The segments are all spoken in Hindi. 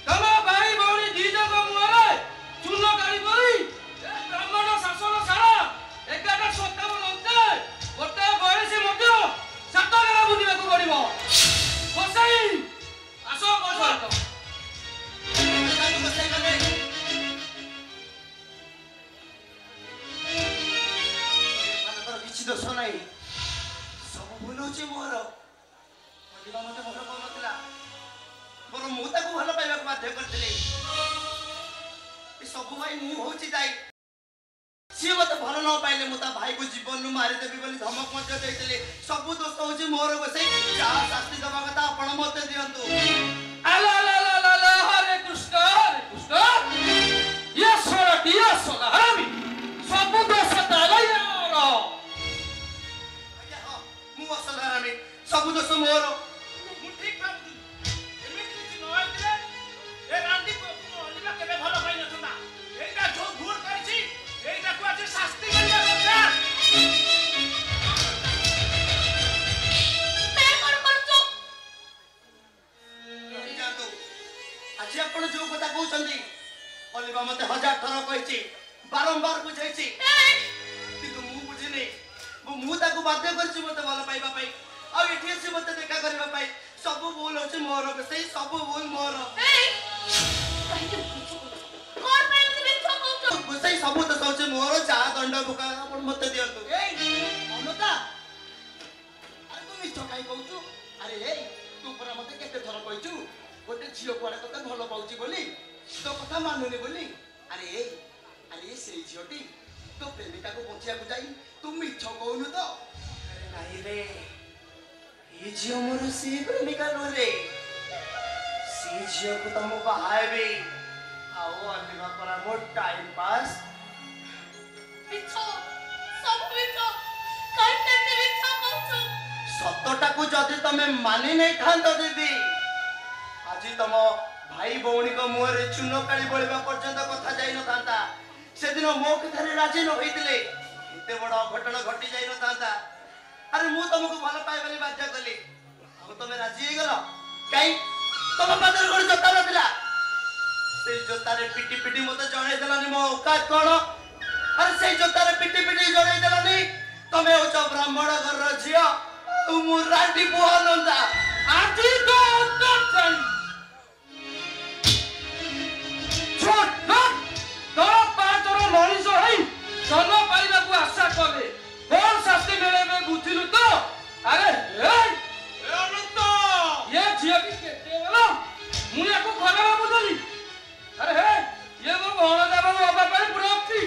तम भाई भौणी दी जग मुहर चून काढ़ भाई मु होची जाई सी मत भल न पाइले मु ता भाई को जीवन नु मारी देबी बोली धमक मत देइतले सब दोष होची मोर गोसई जा शास्ति दबा कथा आपण मते दियंतु अला ला ला ला ला हरे कृष्ण ये सोला हरामी सब दोष तालाई मोर आज्ञा हां मु असल हरामी सब दोष मोर मु ठीक भाबुची एमिति किछि न आइले ए रांडी को अलिबा केबे भलो पाइ नथुना एटा जो भूल करछि एटा को आज शास्ति करिया दरकार ते कोन करछु जातो आज आपण जो कथा कहउछंती अलिबा मते हजार थर कहिछि बारंबार बुझाइछि किंतु मु बुझिनी मु ताको बाध्य करछि मते भलो पाइबा पाई आ एठी से मते देखा करबा पाई सब भूल होछि मोर सेही सब भूल मोर कोन पे एमति मिथ्या कहउछ सेही सब तो सोचे मोर जा दंड बुका आपण मते दियंतु अनुता अरे तू मिछ काई कहउछु अरे तू परा मते केते थर कहछु गोटे झियो कोडे तते भलो पाउची बोली तो कथा मानुनी बोली अरे सेई झियोटी तो प्रेमिका को पहुंचिया को जाई तू मिछ कहउनु तो अरे नाही रे ये झियो मोर सी प्रेमिका नो रे सी झियो को तुम बाहाबे आओ अलिबा परा मोर टाइम पास मिथ्या सब मिथ्या काई तेते मिथ्या कहउछ सतटा को जदि तमे मानि नै थांतो दीदी आजि तम भाई भौणी को मुहरे चुनो काली बोलबा पर्यंत कथा जाई न थांता से दिन मो कथारे राजी न होइतले एते बड़ घटना घटी जाई न थांता अरे मु तुमको भल पाइ बोली बाध्य कली अब तमे राजी हे गेलो काई तम पादर कोन जोता नथिला से जोता रे पिटी पिटी मते जणे देलानी मो औकात कोन अरे से जोता रे पिटी पिटी जणे देलानी तमे हो ब्राह्मण घर र झियो मु रांडी बुआ नंदा आजी तो उत्तर छोट तोर पाचर मनीष हई जन्म पाइबा को आशा करे कोन शास्ति मिले में बुझिलु तो अरे ए अनंत ये झिया की केते वाला मु याको खबर बुझली अरे हे ये वो भौण देव बाबा पर पुरप्ति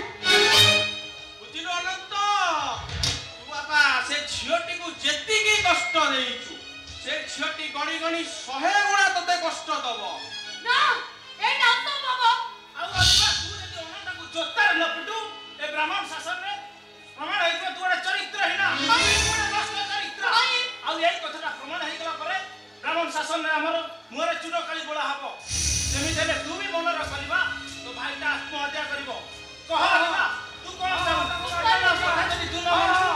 बुझिलो अनंत तू बाबा से झियोटी को जेती की कष्ट देइछु से झियोटी गणी गणी 100 गुणा तते कष्ट दबो ना ए नाम तो बाबा ଆଉ ଅଲିବା ତୁ ଯଦି ଅନନ୍ତକୁ ଜୋତାରେ ନ ପିଟୁ ଏ ବ୍ରାହ୍ମଣ ଶାସନରେ ପ୍ରମାଣ ହେଇଯିବ ତୁ ଗୋଟେ ଚରିତ୍ରହୀନ ଗୋଟେ ନଷ୍ଟ ଚରିତ୍ର ଆଉ ଏଇ କଥାଟା ପ୍ରମାଣ ହେଇଗଲା ପରେ ବ୍ରାହ୍ମଣ ଶାସନରେ ଆମର ମୁହଁରେ ଚୂନ କାଳି ବୋଳା ହବ ସେମିତି ହେଲେ ତୁ ବି ମନର କରିବା ତୋ ଭାଇଟା ଆତ୍ମହତ୍ୟା କରିବ କହ ଅଲିବା ତୁ କଣ ଚାହୁଁ କଥା ଯଦି ତୁ ନ ମାନୁ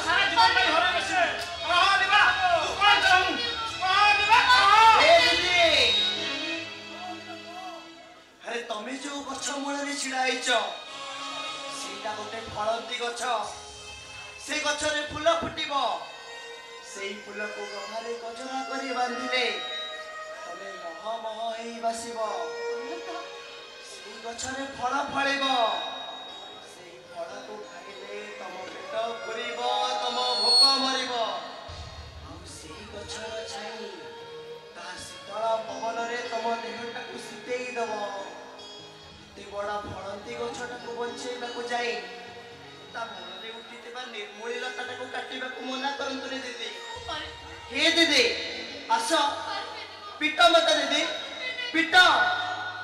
ସାରା ଜୀବନ ପାଇଁ ଘରେ ବସେ କହ ଅଲିବା ତୁ କଣ ଚାହୁଁ କହ ଅଲିବା କହ ए दीदी अरे तमे जो गछ मूल रे छिड़ा आइछ सेटा गोटे फळंती गछ से गछ रे फूल फुटिबो सेई फूल को गहरे गजरा करी बांधिले तमे मह मह हेई बासिबो सेई गछ रे फळ फळिबो सेई फळ को खाइले तम पेट पुरिबो तम भोक मरिबो आ सेई गछर छाई ता शीतल पवन रे तम देहटा को सितेई दबो बड़ा फलंती गछटा को बंचेबा को जाई ता मनरे उठितेबा निर्मूली लताटा को काटिबा को मना करंतु दीदी हे दीदी आसो पिटा मत दीदी पिटा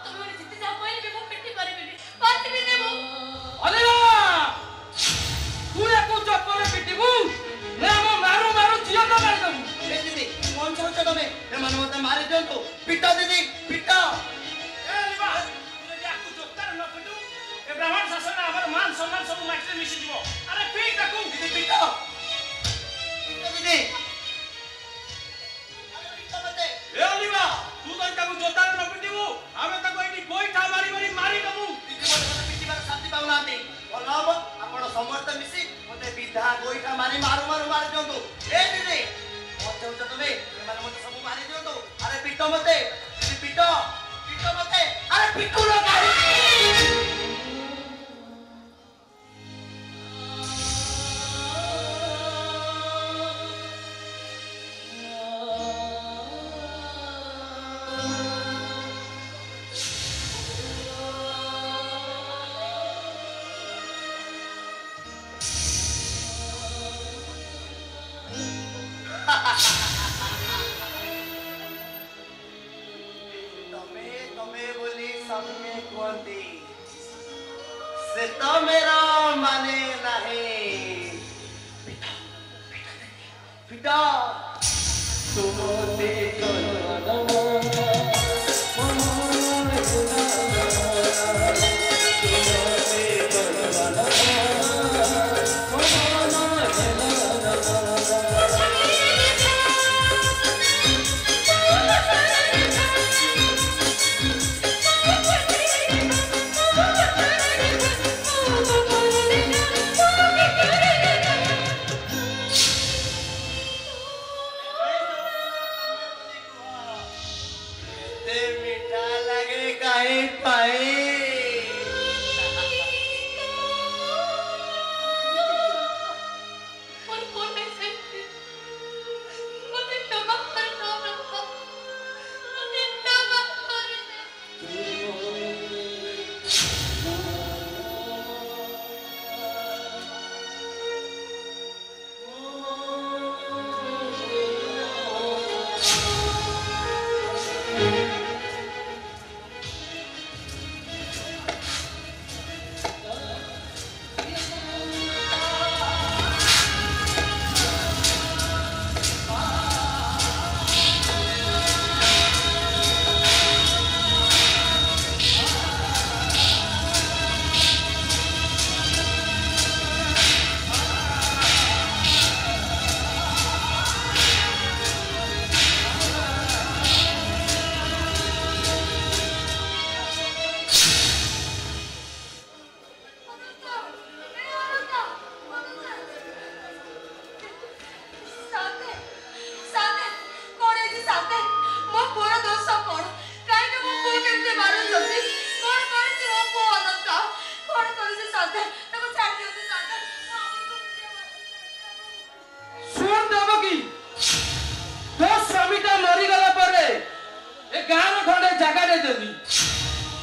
तुमने जिते जा कोई भी वो पिट्टी परिबेनी पार्टी भी देबो अलिबा तू याको चप्पल पिटिबू ने हम मारू जियो तो मार दमु हे दीदी कौन सोच तमे ए मन मते मारि दियंतु पिटा दीदी पिटा ए अलिबा ब्राह्मण शासन हमर मान सम्मान सब माटी मिसी जीवो अरे पी ताकू दीदी पिटा दीदी अरे पिटा मते ए अलिबा तू तो ताकू जोतार न पिटिबू हमें ताकू एटी गोइठा मारी दमु दीदी मते पिटिबार शांति पाउनाती भलब आपण समस्त मिसी मते विधा गोइठा मारी मारी दियंतु ए दीदी कौन चाहूच तमे एमान मते सब मारी दियंतु अरे पिटा मते दीदी पिटा मते अरे पिटू न गाड़ी सबके कुंती से तो मेरा माने नहीं पिता तुमने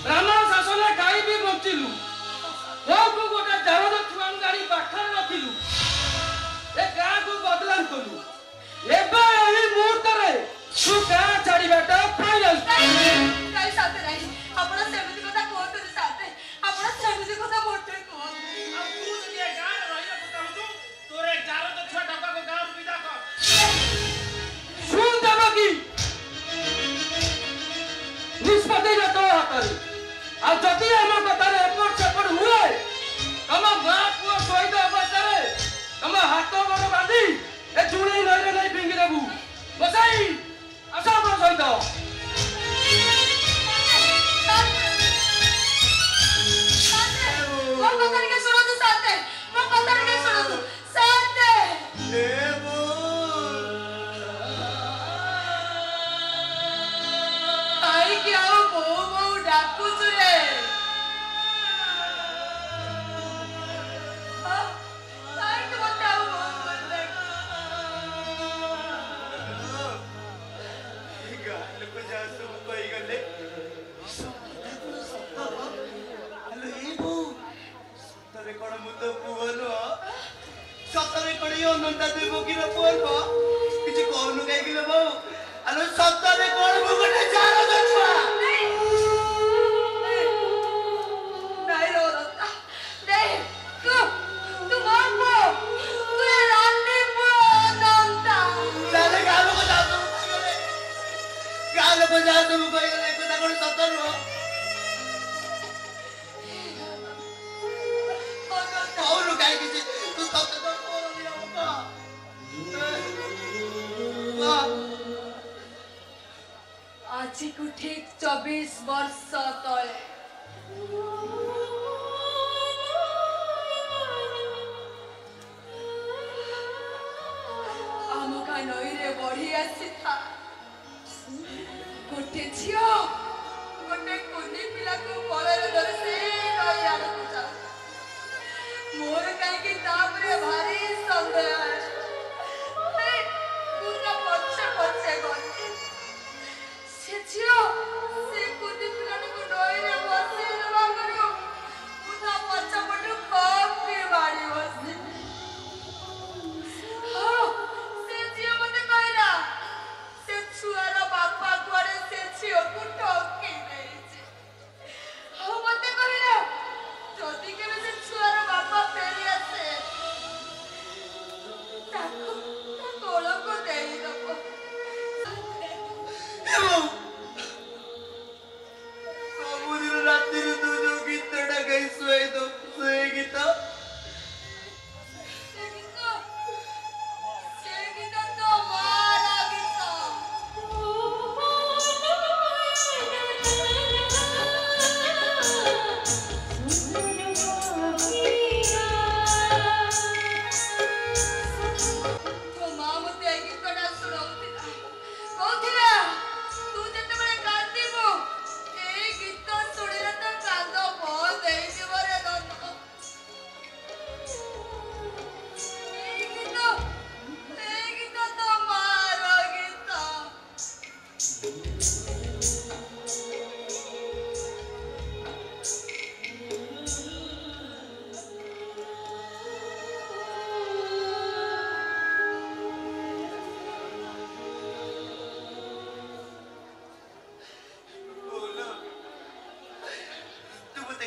ब्राह्मण शासन गाई भी बंचिलु को गोटे जावद छुआन गाड़ी पाखर रखिलु ए गाँ को बदलान कलु एबे एही मुहूर्त रे तू गाँ छाड़ीबाटा फाइनल काई साथे नाही आपण सेमिति कथा कोत साथे आपण सेमिति कथा मोटे को अब तू जे गाँ रहिला कथा हतु तोरे जावद छुआ डब्बा को गाँ विदा कर सुन देबो की निष्पत्ति ना तो हातरे आ जति हम कथारे एपट सेपट हुए तम गाँ पुओ सहित अवस्थारे तम हाथ गोड़ बांधी ए चुणी नईरे नहीं फिंगी देबू बसाई आस अपन सहित मोर कथा के सुनो तू साथे मोर कथा के सुनो तू साथे आई क्या बो बो डाकू तुरे आई के बता बो बोल सतरे कण यो नंदा देबो कि न पोरबो किछि कोनु गाई कि बो आलो सतरे कोन बो गटे चारो दछुआ नहीं रो रहा नहीं तू मां तू ये रानी पो नंदा ताले गालो को जा तुम कोई गले को ता कोन सतरो कोनु गाई कि तू सतरो कोन दिया आज को ठीक 24 वर्ष तले आम का नई रे बढ़ी आसी था गोटे झियो गोटे कुनी पिला को कोलरे धरे से नई आड़ को जा मोर काई की तापरे भारी संदेह है पूरा पछे पछे गई से झियो से कुनी पिला को नई रे बसे रवा करियो पूरा पछे पछे कप के बाड़ी बसे हां से झियो मते कहला से छुआरा बापा कुआरे से झियो कुटो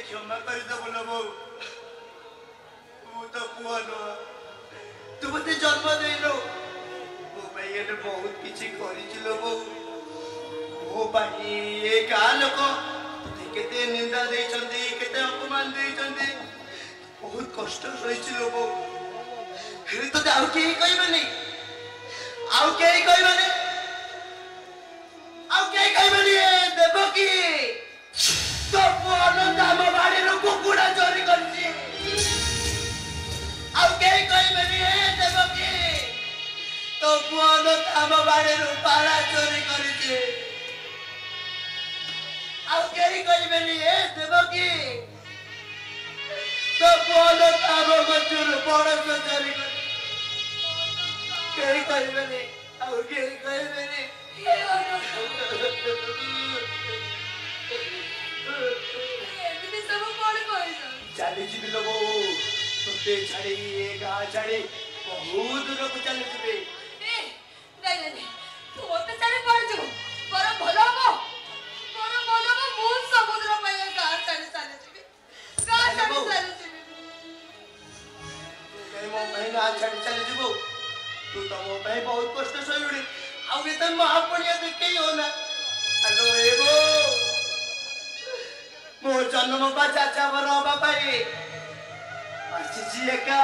क्षमा कर दे बोलो बो वो तो पुआ नो तू मते जन्म देलो मो भाई ये बहुत किछि करिছিলো बो मो भाई ये गाँ लोक केते निंदा देइचंदी केते अपमान देइचंदी बहुत कष्ट सहिছিলো बो फिर तो आउ के कहबनी देवकी तो पुअन दाम बाड़ी कुकुड़ा चोरी करछि आउ के कहबनी देवकी तो पुअन दाम बाड़ी पाला चोरी करछि आउ के कहबनी देवकी तो पुअन दाम गचुर बड़स चोरी करछि के कहबनी आउ के कहबनी एमिति सब कोन कहछ चली जीवी लोग तोते छाड़ी ये गाँ छाड़ी बहुत दूर को चली जीवी नहीं तू मते छाड़ी पड़ जबो पर भलो हो मु समुद्र पे गाँ छाड़ी चली जीवी गाँ छाड़ी चली जीवी कहीं मो भाई गाँ छाड़ी चली जीवो तू तो मो भाई बहुत कष्ट सही आउ ये तो महापुण्य देखे हो ना हेलो एगो मो जन्म बा चाचा बरो बाबा ये आशीष एका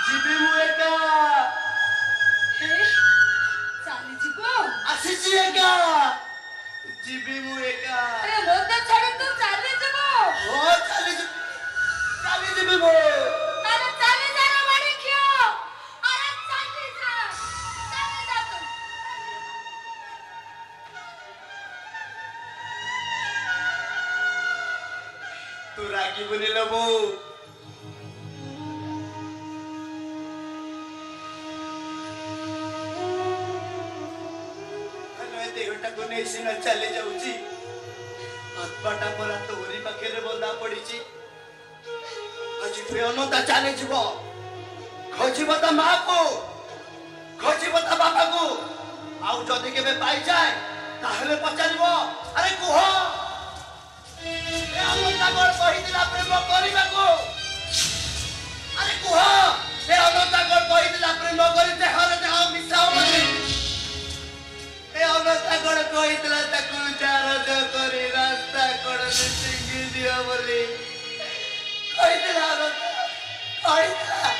जीवी मु एका चली जीवो आशीष एका जीवी मु एका अरे मते छाड़ी तू चली जीवो ओ चली जीवी मो अरे चली जा रे मारी क्यों अरे चली जा तू तू राखी बने लबो देहटा को नहीं सीना चले जाऊची आत्माटा परा तोरी पाखे बंधा पड़ी आज अनता चली जीव खोजब ता माँ को खोजब ता बापा को आउ जदि केबे पाई जाए ताहले पचारिब अरे कुह ए अनता गड़ कहिदिला प्रेम करिबाको अरे कुह ए अनता गड़ कहिदिला प्रेम करि देहरे देह मिसाओ मते ए अनता गड़ कहिदिला ताकु चारज करी रास्ता कड़ से सिंगी दियो बोली कहिदिला अनता कहिदिला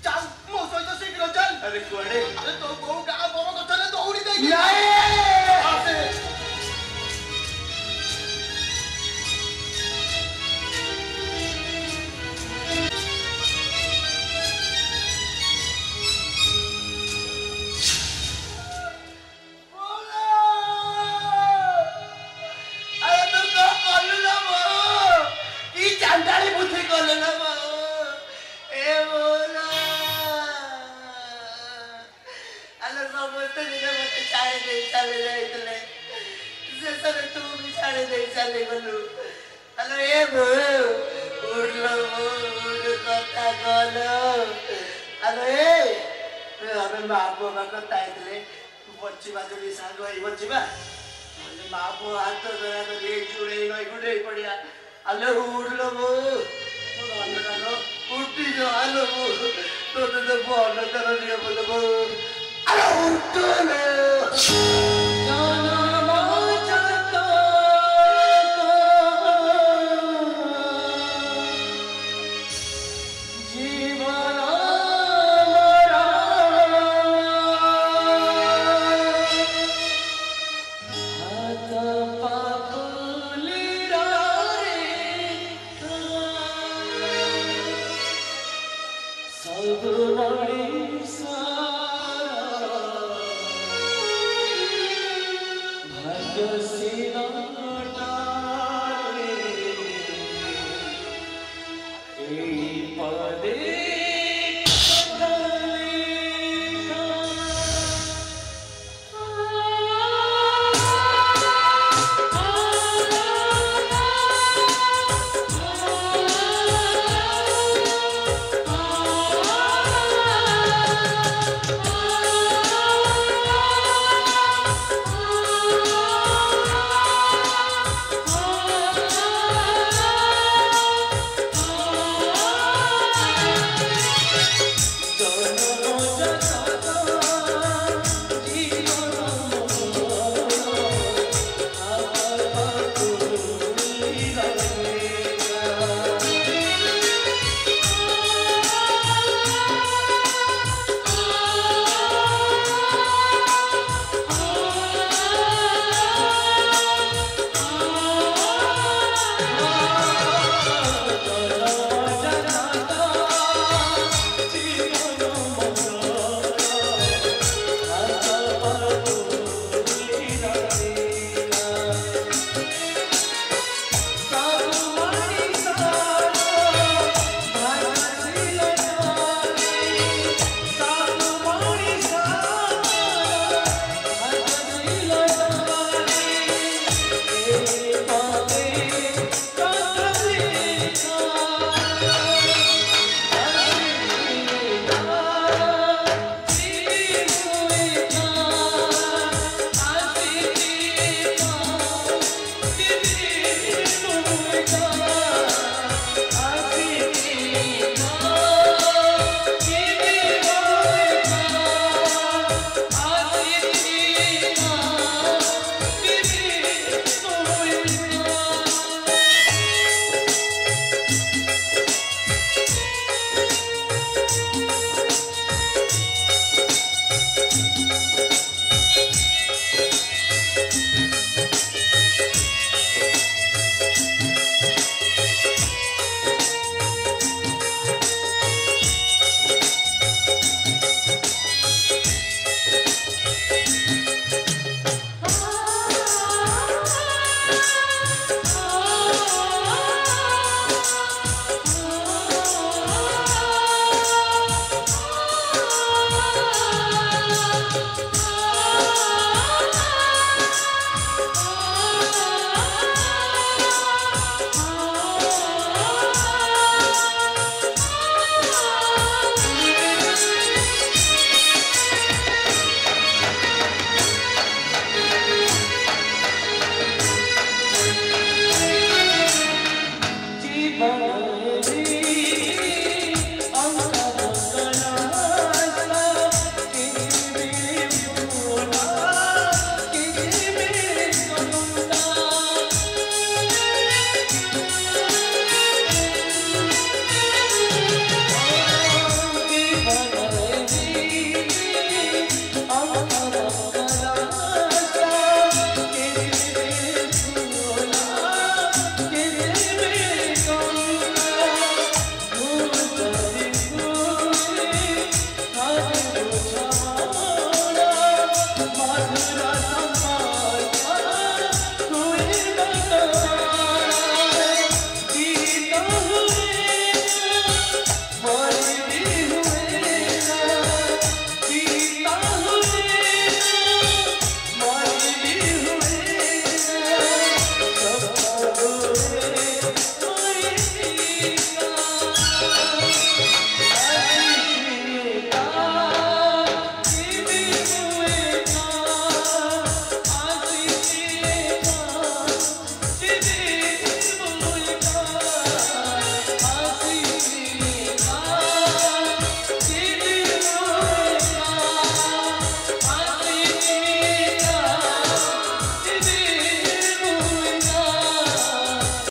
चल मो सहित शीघ्र चल अरे कुआडे अरे तो बो गाँ बड़ गछले दौड़ी दे चांदाली बुद्धि कल ना ए बोला अल्लाह समझते जिने मते छाड़े दे चले जाइतले से सरे तू भी छाड़े दे चले गलु अल्लाह ए बो उड़लो उड़ कथा गलो अल्लाह ए हमें बाप बाबा को ताइतले बच्चीबा जोड़ी साग होई बच्चीबा माँ बो हाथ धरा धरी जुड़े नई गुड़े पड़िया अल्लाह उड़लो बो उठी जो आलो बो तो बोल कर दिया बोलो बो अल्लाह उठलो